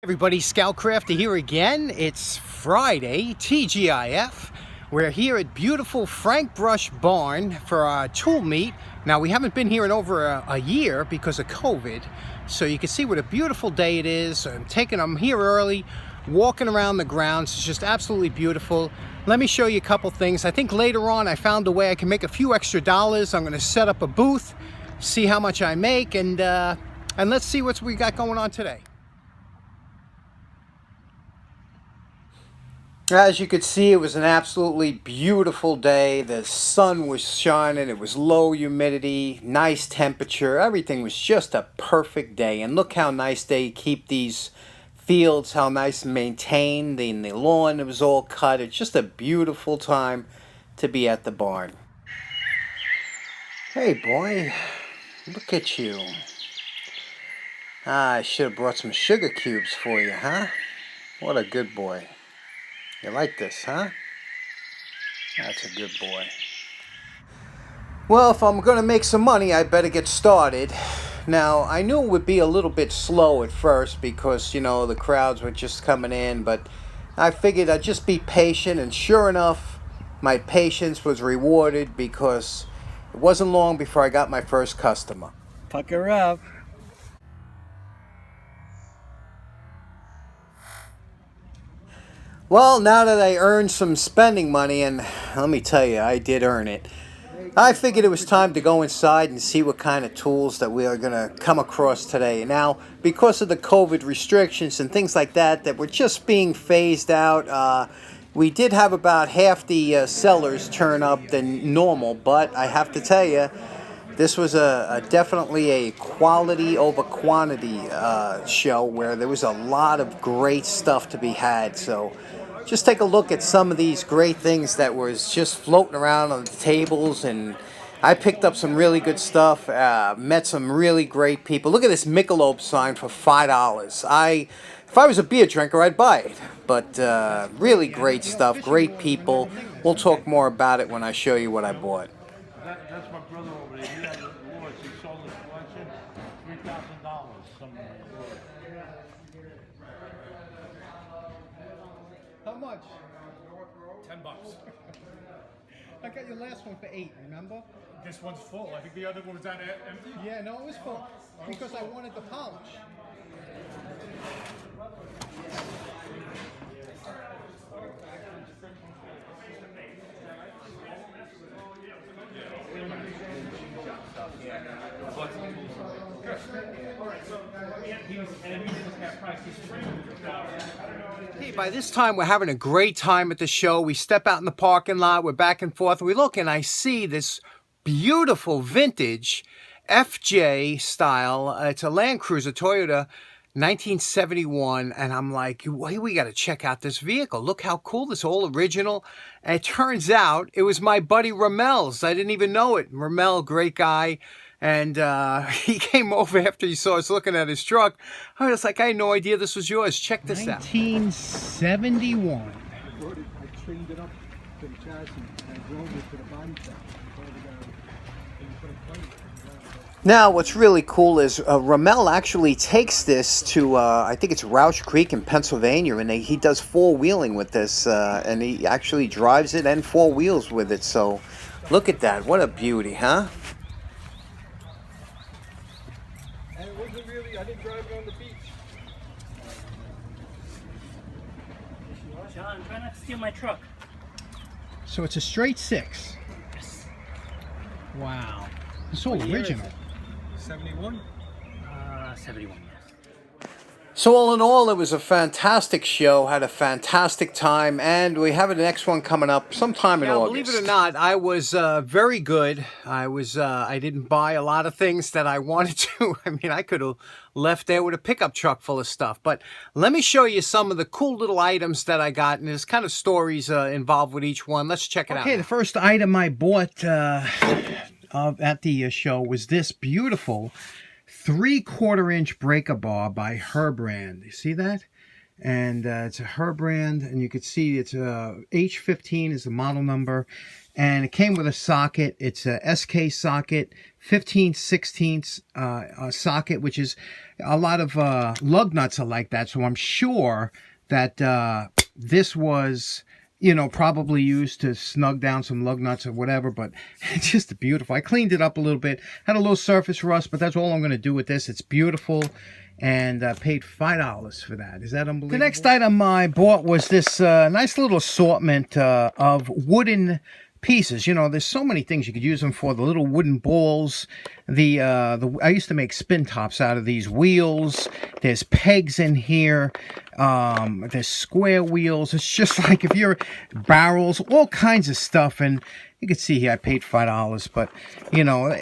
Everybody, Scoutcrafter here again. It's Friday, TGIF. We're here at beautiful Frank Brush Barn for our tool meet. Now, we haven't been here in over a year because of COVID, so you can see what a beautiful day it is. I'm here early, walking around the grounds. It's just absolutely beautiful. Let me show you a couple things. I think later on I found a way I can make a few extra dollars. I'm going to set up a booth, see how much I make, and let's see what we got going on today. As you could see, it was an absolutely beautiful day. The sun was shining, it was low humidity, nice temperature. Everything was just a perfect day. And look how nice they keep these fields, how nice and maintained. The lawn, it was all cut. It's just a beautiful time to be at the barn. Hey boy, look at you. I should have brought some sugar cubes for you, huh? What a good boy. You like this, huh? That's a good boy. Well, if I'm going to make some money, I better get started. Now, I knew it would be a little bit slow at first because, you know, the crowds were just coming in, but I figured I'd just be patient, and sure enough, my patience was rewarded because it wasn't long before I got my first customer. Pucker up. Well, now that I earned some spending money, and let me tell you, I did earn it, I figured it was time to go inside and see what kind of tools that we are going to come across today. Now, because of the COVID restrictions and things like that were just being phased out, we did have about half the sellers turn up than normal, but I have to tell you, this was definitely a quality over quantity show where there was a lot of great stuff to be had. So just take a look at some of these great things that was just floating around on the tables, and I picked up some really good stuff, met some really great people. Look at this Michelob sign for $5. If I was a beer drinker, I'd buy it. But really great stuff, great people. We'll talk more about it when I show you what I bought. That's my brother over there. He had a horse. He sold his collection, $3,000. How much? $10. I got your last one for $8, remember? This one's full. I think the other one was that empty. Yeah, no, it was full because I wanted the polish. Hey, by this time we're having a great time at the show. We step out in the parking lot, we're back and forth, we look and I see this beautiful vintage FJ style, it's a Land Cruiser Toyota 1971, and I'm like, we got to check out this vehicle. Look how cool, this all original. And it turns out it was my buddy Romel's. I didn't even know it. Romel, great guy. And he came over after he saw us looking at his truck. I was like, I had no idea this was yours. Check this out. 1971. I trained it up to the chassis and I drove it to the body shop. Now, what's really cool is Romel actually takes this to, I think it's Roush Creek in Pennsylvania, and he does four-wheeling with this, and he actually drives it and four wheels with it. So look at that. What a beauty, huh? And it wasn't really, I didn't drive it on the beach. John, try not to steal my truck. So it's a straight 6. Yes. Wow. It's all original. 71? 71, yes. So all in all, it was a fantastic show, had a fantastic time, and we have the next one coming up sometime in August. Believe it or not, I was very good. I didn't buy a lot of things that I wanted to. I mean, I could have left there with a pickup truck full of stuff. But let me show you some of the cool little items that I got, and there's kind of stories involved with each one. Let's check it out. Okay, the first item I bought at the show was this beautiful 3/4 inch breaker bar by Herbrand. You see that? And it's a Herbrand, and you can see it's H15 is the model number. and it came with a socket. It's a SK socket, 15/16 socket, which is a lot of lug nuts are like that. So I'm sure that this was, you know, probably used to snug down some lug nuts or whatever, but it's just beautiful. I cleaned it up a little bit, had a little surface rust, but that's all I'm going to do with this. It's beautiful, and paid $5 for that. Is that unbelievable? The next item I bought was this nice little assortment of wooden pieces. You know, there's so many things you could use them for. The little wooden balls, I used to make spin tops out of these wheels. There's pegs in here. There's square wheels. It's just like, if you're barrels, all kinds of stuff. And you can see here I paid $5, but you know,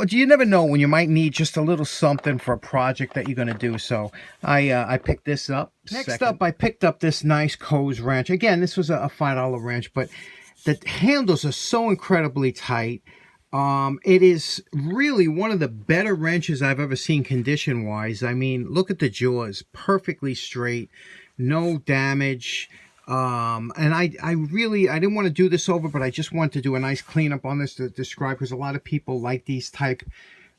you never know when you might need just a little something for a project that you're going to do. So I picked this up. Next up, I picked up this nice Coase wrench. Again, this was a $5 wrench, but the handles are so incredibly tight. It is really one of the better wrenches I've ever seen condition-wise. I mean, look at the jaws, perfectly straight, no damage. And I didn't want to do this over, but I just wanted to do a nice cleanup on this to describe, because a lot of people like these type,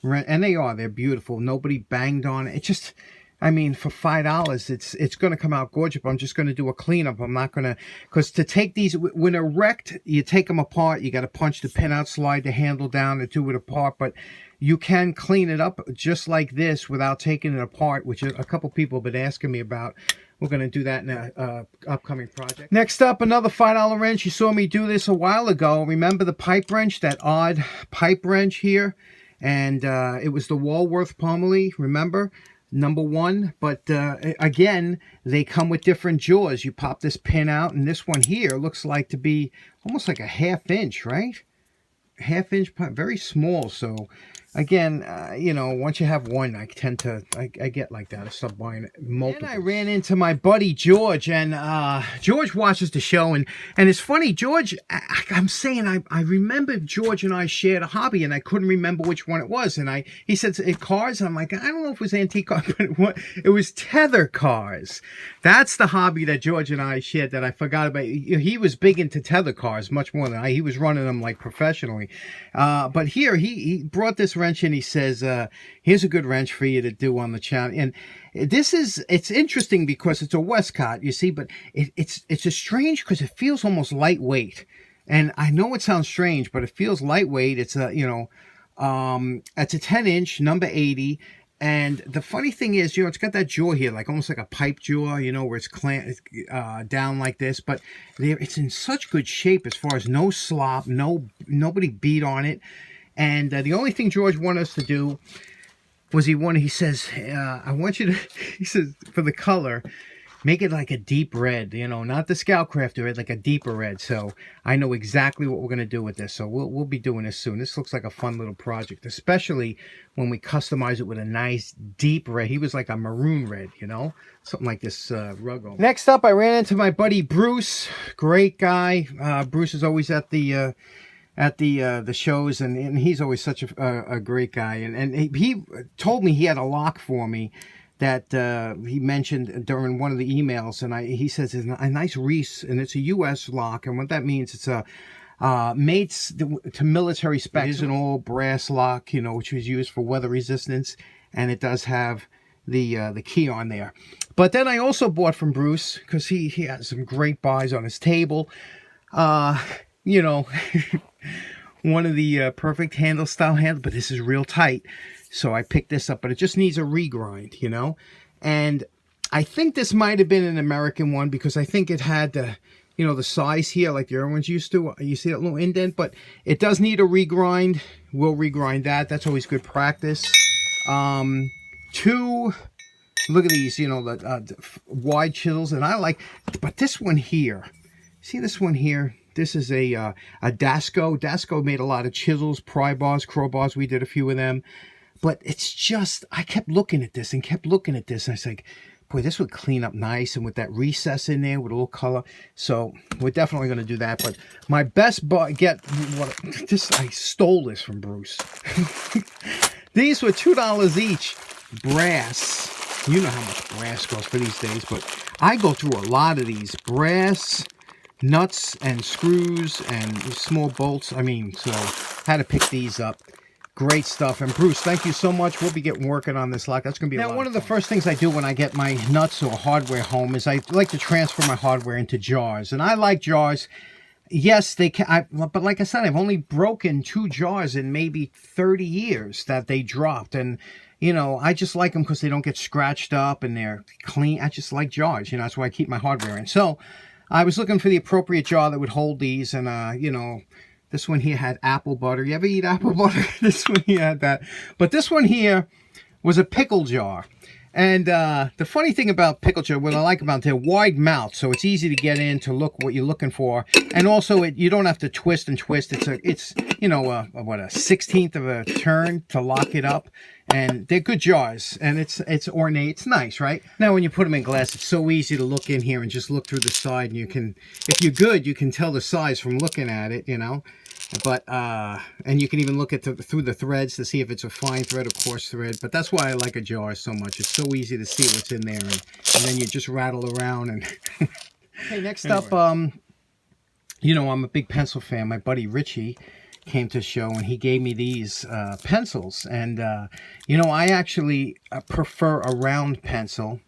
and they're beautiful. Nobody banged on it. It just, I mean, for $5, it's going to come out gorgeous. But I'm just going to do a cleanup. I'm not going to, because to take these, when they're wrecked, you take them apart. You got to punch the pin out, slide the handle down, and do it apart. But you can clean it up just like this without taking it apart, which a couple people have been asking me about. We're going to do that in an upcoming project. Next up, another $5 wrench. You saw me do this a while ago. Remember the pipe wrench, that odd pipe wrench here? And it was the Walworth Pomeroy, remember? #1, but again, they come with different jaws. You pop this pin out, and this one here looks like to be almost like a 1/2 inch, right? 1/2 inch pipe, very small. So again, you know, once you have one, I tend to, I get like that. I start buying multiple. And I ran into my buddy George, and George watches the show, and it's funny, George, I'm saying, I remember George and I shared a hobby, and I couldn't remember which one it was, and he said cars, and I'm like, I don't know if it was antique cars, but it was tether cars. That's the hobby that George and I shared that I forgot about. He was big into tether cars, much more than I. He was running them like professionally. But here, he brought this wrench, and he says, here's a good wrench for you to do on the channel. And it's interesting because it's a Westcott, you see, but it's a strange, because it feels almost lightweight. And I know it sounds strange, but it feels lightweight. It's a, you know, it's a 10-inch, number 80. And the funny thing is, you know, it's got that jaw here, like almost like a pipe jaw, you know, where it's clamped down like this. But it's in such good shape as far as no slop, nobody beat on it. And the only thing George wanted us to do was he says, I want you to, he says, for the color, make it like a deep red, you know, not the Scoutcraft red, like a deeper red. So I know exactly what we're going to do with this. So we'll be doing this soon. This looks like a fun little project, especially when we customize it with a nice deep red. He was like a maroon red, you know, something like this rug. Next up, I ran into my buddy Bruce, great guy. Bruce is always at the shows, and he's always such a great guy. And he told me he had a lock for me that he mentioned during one of the emails, and he says it's a nice Reese, and it's a U.S. lock, and what that means, it's a made to military specs. It is an all brass lock, you know, which was used for weather resistance, and it does have the key on there. But then I also bought from Bruce, because he has some great buys on his table. You know, one of the perfect handle style handle, but this is real tight. So I picked this up, but it just needs a regrind, you know. And I think this might have been an American one, because I think it had the, you know, the size here like the other ones used to. You see that little indent, but it does need a regrind. We'll regrind that. That's always good practice. Look at these, you know, the wide chisels, and I like, but this one here, see this one here? This is a Dasco. Dasco made a lot of chisels, pry bars, crowbars. We did a few of them. But it's just, I kept looking at this and kept looking at this. And I was like, boy, this would clean up nice. And with that recess in there with a little color. So we're definitely going to do that. But my best I stole this from Bruce. These were $2 each. Brass. You know how much brass goes for these days. But I go through a lot of these. Brass. nuts and screws and small bolts. I mean, so had to pick these up. Great stuff. And Bruce, thank you so much. We'll be getting working on this lock. That's going to be a lot one of the first things I do when I get my nuts or hardware home is I like to transfer my hardware into jars. And I like jars. Yes, they can. But like I said, I've only broken 2 jars in maybe 30 years that they dropped. And, you know, I just like them because they don't get scratched up and they're clean. I just like jars. You know, that's why I keep my hardware in. So I was looking for the appropriate jar that would hold these. And, you know, this one here had apple butter. You ever eat apple butter? This one here had that. But this one here was a pickle jar. And the funny thing about pickle jar, what I like about it, they're wide mouth, so it's easy to get in to look what you're looking for. And also, you don't have to twist and twist. It's you know, a 1/16 of a turn to lock it up. And they're good jars, and it's ornate. It's nice, right? Now, when you put them in glass, it's so easy to look in here and just look through the side. And you can, if you're good, you can tell the size from looking at it, you know. But and you can even look at through the threads to see if it's a fine thread or coarse thread. But that's why I like a jar so much. It's so easy to see what's in there, and then you just rattle around. And okay, next up, you know, I'm a big pencil fan. My buddy Richie came to the show and he gave me these pencils, and you know, I actually prefer a round pencil,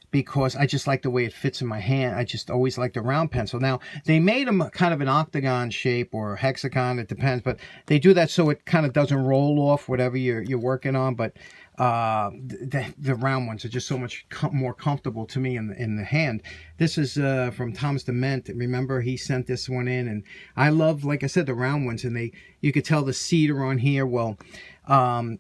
because I just like the way it fits in my hand. I just always liked a round pencil. Now, they made them kind of an octagon shape or a hexagon, it depends, but they do that so it kind of doesn't roll off whatever you're working on. But the round ones are just so much more comfortable to me in the hand. This is from Thomas Dement. Remember, he sent this one in, and I love, like I said, the round ones, and you could tell the cedar on here. Well,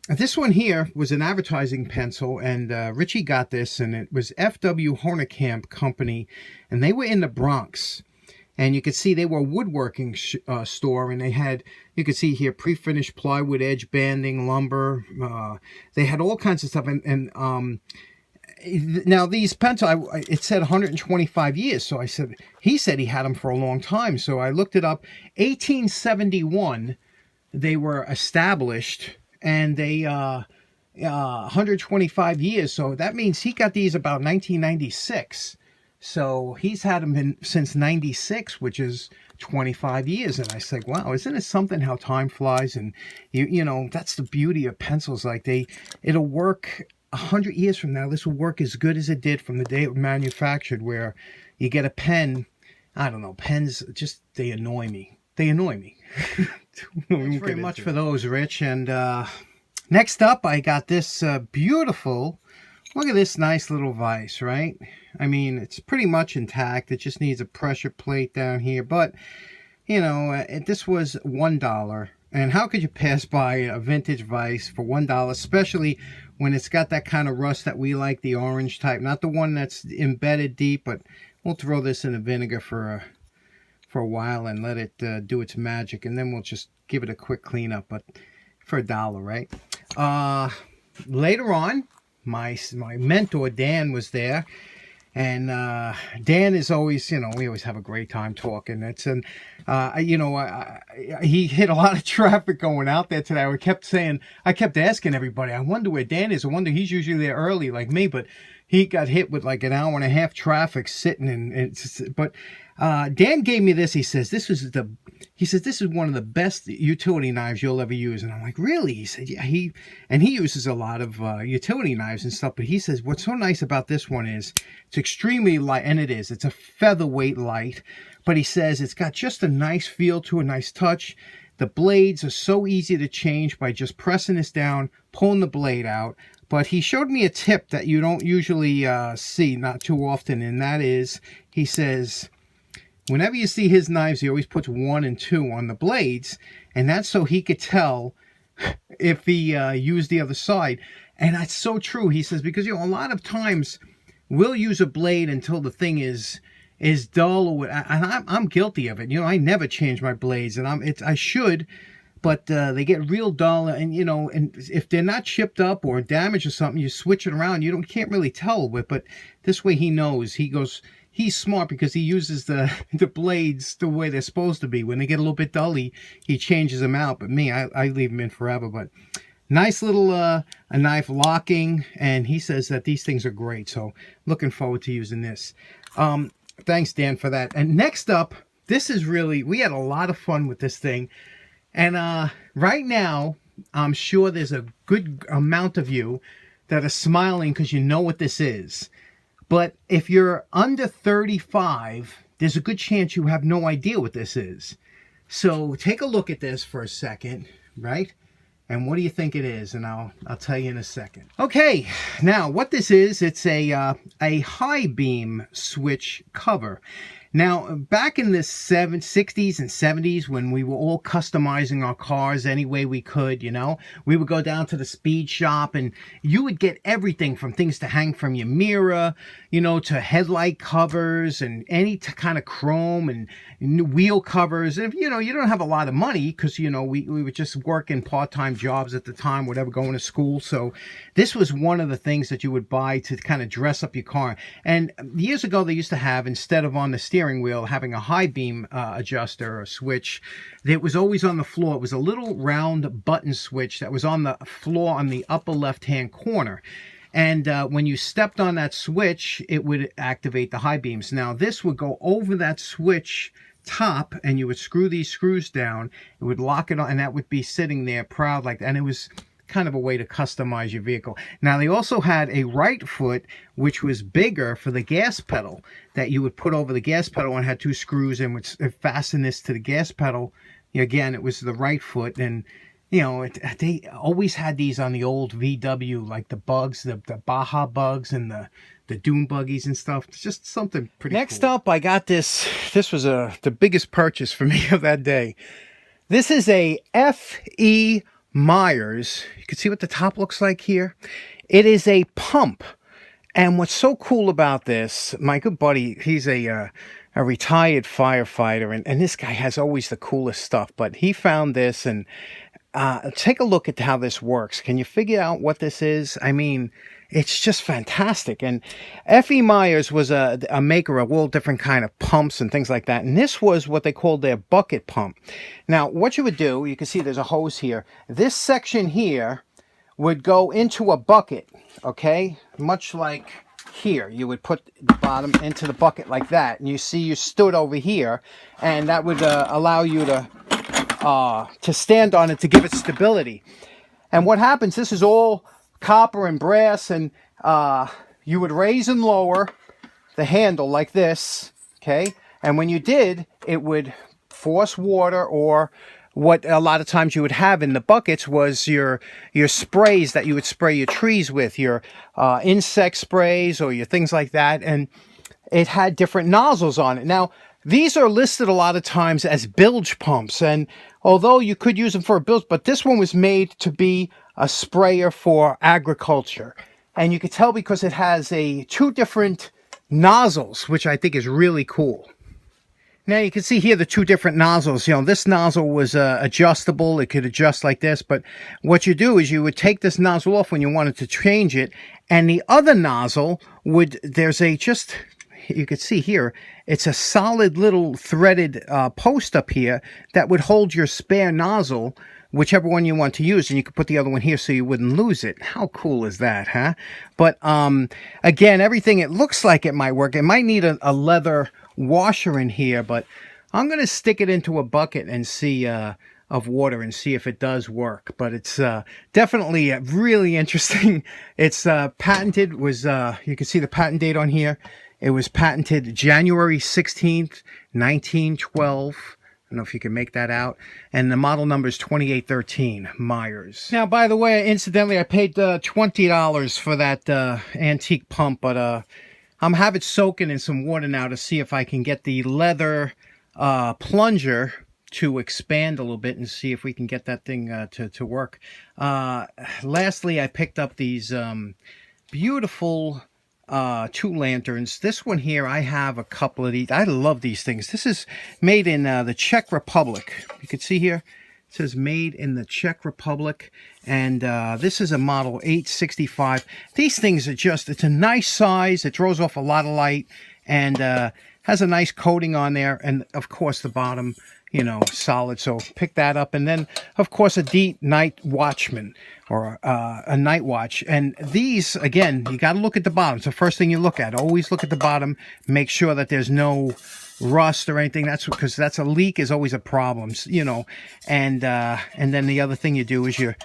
this one here was an advertising pencil, and Richie got this, and it was F.W. Hornekamp Company, and they were in the Bronx. And you could see they were a woodworking store, and they had, you could see here, pre-finished plywood, edge banding, lumber. They had all kinds of stuff. And now these pencils, it said 125 years. So he said he had them for a long time. So I looked it up. 1871, they were established, and they 125 years. So that means he got these about 1996. So he's had them since 96, which is 25 years. And I said, wow, isn't it something how time flies? And you know, that's the beauty of pencils. Like it'll work 100 years from now. This will work as good as it did from the day it was manufactured, where you get a pen. I don't know, pens just, they annoy me. They annoy me. Thanks very much for those, Rich. And next up, I got this beautiful, look at this nice little vise, right? I mean, it's pretty much intact. It just needs a pressure plate down here. But, you know, this was $1. And how could you pass by a vintage vise for $1, especially when it's got that kind of rust that we like, the orange type. Not the one that's embedded deep, but we'll throw this in the vinegar for a while and let it do its magic. And then we'll just give it a quick cleanup, but for $1, right? Later on, my mentor, Dan, was there. And Dan is always, you know, we always have a great time talking. You know, he hit a lot of traffic going out there today. I kept asking everybody, I wonder where Dan is. I wonder, he's usually there early like me, but he got hit with like an hour and a half traffic sitting in. But Dan gave me this. He says, this is one of the best utility knives you'll ever use. And I'm like, really? He said, yeah. He uses a lot of utility knives and stuff. But he says, what's so nice about this one is it's extremely light, and it is. It's a featherweight light. But he says it's got just a nice feel to a nice touch. The blades are so easy to change by just pressing this down, pulling the blade out. But he showed me a tip that you don't usually see, not too often, and that is, he says, whenever you see his knives, he always puts 1 and 2 on the blades, and that's so he could tell if he used the other side. And that's so true, he says, because, you know, a lot of times we'll use a blade until the thing is dull, and I'm guilty of it. You know, I never change my blades, and I should. But they get real dull, and you know, and if they're not chipped up or damaged or something, you switch it around. You can't really tell with. But this way, he knows. He's smart because he uses the blades the way they're supposed to be. When they get a little bit dull, he changes them out. But me, I leave them in forever. But nice little a knife locking, and he says that these things are great. So looking forward to using this. Thanks, Dan, for that. And next up, this is really, we had a lot of fun with this thing. And right now, I'm sure there's a good amount of you that are smiling because you know what this is. But if you're under 35, there's a good chance you have no idea what this is. So take a look at this for a second, right? And what do you think it is? And I'll tell you in a second. Okay, now what this is, it's a high beam switch cover. Now, back in the 60s and 70s, when we were all customizing our cars any way we could, you know, we would go down to the speed shop and you would get everything from things to hang from your mirror, you know, to headlight covers and any kind of chrome and wheel covers. And, you know, you don't have a lot of money because, you know, we were just working part-time jobs at the time, whatever, going to school. So this was one of the things that you would buy to kind of dress up your car. And years ago, they used to have, instead of on the steering wheel having a high beam adjuster or switch, it was always on the floor. It was a little round button switch that was on the floor on the upper left hand corner, and when you stepped on that switch, it would activate the high beams. Now this would go over that switch top, and you would screw these screws down, it would lock it on, and that would be sitting there proud like that. And it was kind of a way to customize your vehicle. Now they also had a right foot which was bigger for the gas pedal that you would put over the gas pedal, and had two screws and would fasten this to the gas pedal. Again, it was the right foot. And you know, they always had these on the old VW, like the Bugs, the Baja Bugs and the Dune buggies and stuff. It's just something pretty Next cool. Up, I got this. This was the biggest purchase for me of that day. This is a F.E. Myers. You can see what the top looks like here. It is a pump. And what's so cool about this, my good buddy, he's a retired firefighter, and this guy has always the coolest stuff, but he found this, and take a look at how this works. Can you figure out what this is? I mean, it's just fantastic. And F.E. Myers was a maker of all different kind of pumps and things like that. And this was what they called their bucket pump. Now, what you would do, you can see there's a hose here. This section here would go into a bucket, okay? Much like here. You would put the bottom into the bucket like that. And you see you stood over here. And that would allow you to stand on it to give it stability. And what happens, this is all copper and brass, and you would raise and lower the handle like this, okay? And when you did, it would force water, or what a lot of times you would have in the buckets was your sprays that you would spray your trees with, your insect sprays or your things like that. And it had different nozzles on it. Now, these are listed a lot of times as bilge pumps, and although you could use them for a bilge, but this one was made to be a sprayer for agriculture. And you can tell because it has two different nozzles, which I think is really cool. Now you can see here the two different nozzles. You know, this nozzle was adjustable. It could adjust like this, but what you do is you would take this nozzle off when you wanted to change it, and the other nozzle would, you can see here, it's a solid little threaded post up here that would hold your spare nozzle, whichever one you want to use, and you could put the other one here so you wouldn't lose it. How cool is that, huh? But again, everything, it looks like it might work. It might need a leather washer in here, but I'm going to stick it into a bucket and see of water and see if it does work. But it's definitely really interesting. It's patented, you can see the patent date on here. It was patented January 16th, 1912. I don't know if you can make that out. And the model number is 2813, Myers. Now, by the way, incidentally, I paid $20 for that antique pump, but I'm have it soaking in some water now to see if I can get the leather plunger to expand a little bit and see if we can get that thing to work. Lastly, I picked up these beautiful 2 lanterns. This one here, I have a couple of these. I love these things. This is made in the Czech Republic. You can see here, it says made in the Czech Republic. And this is a model 865. These things are just, it's a nice size. It throws off a lot of light, and has a nice coating on there. And of course the bottom, you know, solid. So pick that up. And then of course a Deet Night Watchman, or a night watch. And these, again, you got to look at the bottom. It's the first thing you look at. Always look at the bottom. Make sure that there's no rust or anything. That's because that's a leak is always a problem, you know. And then the other thing you do is you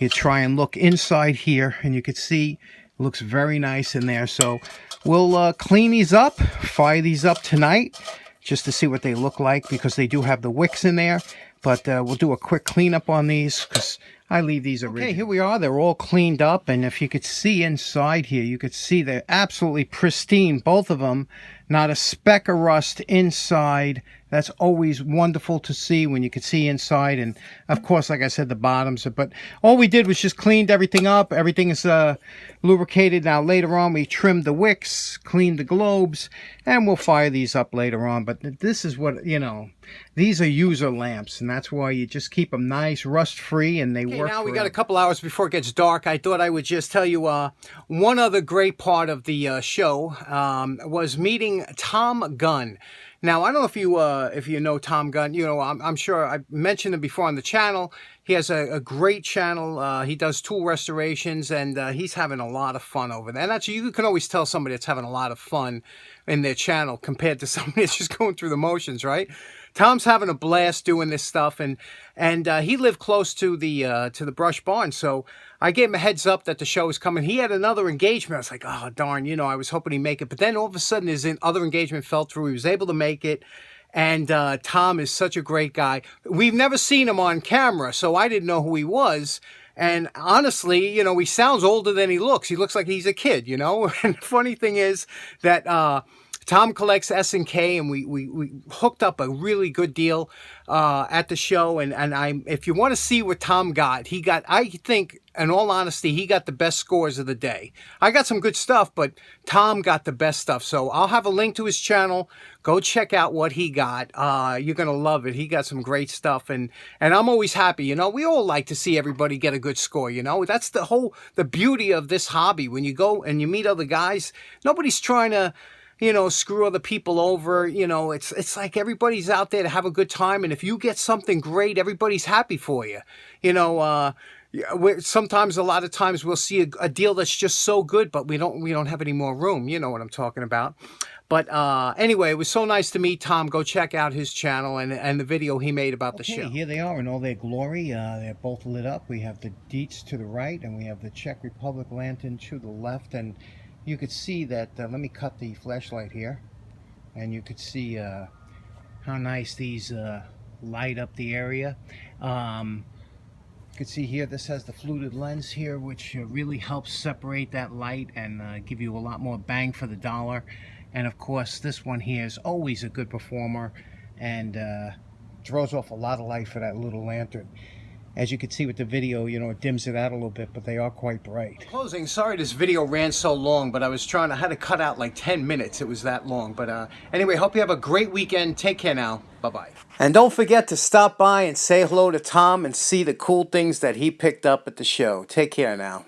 try and look inside here, and you can see it looks very nice in there. So we'll clean these up, fire these up tonight, just to see what they look like, because they do have the wicks in there. But we'll do a quick cleanup on these because I leave these original. Okay, here we are. They're all cleaned up, and if you could see inside here, you could see they're absolutely pristine, both of them. Not a speck of rust inside. That's always wonderful to see when you can see inside. And of course, like I said, the bottoms. But all we did was just cleaned everything up. Everything is lubricated. Now later on, we trimmed the wicks, cleaned the globes, and we'll fire these up later on. But this is what, you know, these are user lamps, and that's why you just keep them nice, rust-free, and they work. Now we got a couple hours before it gets dark. I thought I would just tell you one other great part of the show was meeting Tom Gunn. Now, I don't know if you know Tom Gunn. You know, I'm sure I mentioned him before on the channel. He has a great channel. He does tool restorations, and he's having a lot of fun over there. And that's, you can always tell somebody that's having a lot of fun in their channel compared to somebody that's just going through the motions, right? Tom's having a blast doing this stuff, and he lived close to the Brush Barn, so I gave him a heads up that the show was coming. He had another engagement. I was like, oh darn, you know, I was hoping he'd make it, but then all of a sudden his other engagement fell through. He was able to make it, and Tom is such a great guy. We've never seen him on camera, so I didn't know who he was. And honestly, you know, he sounds older than he looks. He looks like he's a kid, you know. And the funny thing is that Tom collects S&K, and we hooked up a really good deal at the show. And if you want to see what Tom got, I think, in all honesty, he got the best scores of the day. I got some good stuff, but Tom got the best stuff. So I'll have a link to his channel. Go check out what he got. You're going to love it. He got some great stuff. And I'm always happy. You know, we all like to see everybody get a good score. You know, that's the beauty of this hobby. When you go and you meet other guys, nobody's trying to, you know, screw other people over. You know, it's like everybody's out there to have a good time. And if you get something great, everybody's happy for you. You know, sometimes, a lot of times, we'll see a deal that's just so good, but we don't have any more room. You know what I'm talking about. But anyway, it was so nice to meet Tom. Go check out his channel and the video he made about the show. Here they are in all their glory. They're both lit up. We have the Dietz to the right, and we have the Czech Republic lantern to the left. And you could see that, let me cut the flashlight here, and you could see how nice these light up the area. You can see here, this has the fluted lens here, which really helps separate that light and give you a lot more bang for the dollar. And of course, this one here is always a good performer and throws off a lot of light for that little lantern. As you can see with the video, you know, it dims it out a little bit, but they are quite bright. Closing, sorry this video ran so long, but I had to cut out like 10 minutes. It was that long. But anyway, hope you have a great weekend. Take care now. Bye-bye. And don't forget to stop by and say hello to Tom and see the cool things that he picked up at the show. Take care now.